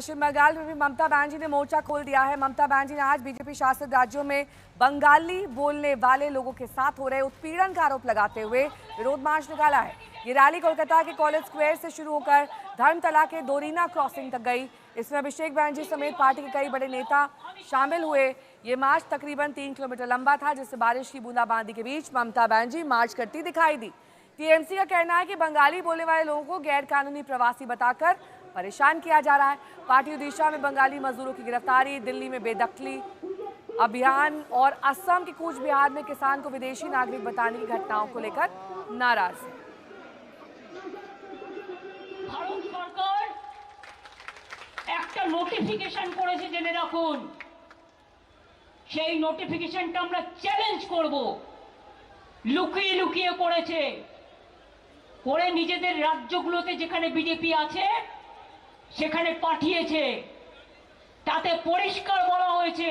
पश्चिम बंगाल में भी ममता बनर्जी ने मोर्चा खोल दिया है। ममता बनर्जी ने आज बीजेपी शासित राज्यों में बंगाली बोलने वाले लोगों के साथ हो रहे उत्पीड़न का आरोप लगाते हुए विरोध मार्च निकाला है। ये रैली कोलकाता के कॉलेज स्क्वायर से शुरू होकर धर्मतला के दोरीना क्रॉसिंग तक गई। इसमें अभिषेक बनर्जी समेत पार्टी के कई बड़े नेता शामिल हुए। ये मार्च तकरीबन 3 किलोमीटर लंबा था, जिससे बारिश की बूंदाबांदी के बीच ममता बनर्जी मार्च करती दिखाई दी। टीएमसी का कहना है कि बंगाली बोलने वाले लोगों को गैर कानूनी प्रवासी बताकर परेशान किया जा रहा है। पार्टी ओडिशा में बंगाली मजदूरों की गिरफ्तारी, दिल्ली में बेदखली अभियान और असम के कूच बिहार में किसान को विदेशी नागरिक बताने की घटनाओं को लेकर नाराज है। भारत सरकार একটা নোটিফিকেশন করেছে, জেনে রাখুন। সেই নোটিফিকেশনটা আমরা চ্যালেঞ্জ করব। লুকিয়ে লুকিয়ে করেছে, করে নিজেদের রাজ্যগুলোতে যেখানে বিজেপি আছে সেখানে পাঠিয়েছে। তাতে পরিষ্কার বলা হয়েছে,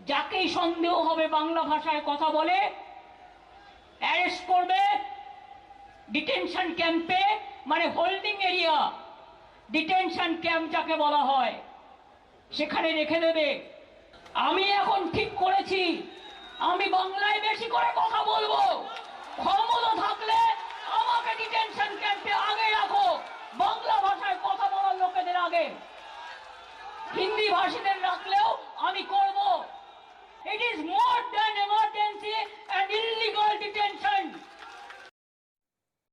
যাকেই সন্দেহ হবে বাংলা ভাষায় কথা বলে অ্যারেস্ট করবে, ডিটেনশন ক্যাম্পে, মানে হোল্ডিং এরিয়া, ডিটেনশন ক্যাম্প যাকে বলা হয়, সেখানে রেখে দেবে। আমি এখন ঠিক করেছি, আমি বাংলায় বেশি করে কথা বলবো। ক্ষমতা থাকলে আমাকে ডিটেনশন ক্যাম্পে আগে রাখো, বাংলা ভাষায় কথা বলার লোকেদের আগে। হিন্দি ভাষীদের রাখলেও আমি করব। It is more than emergency and illegal detention.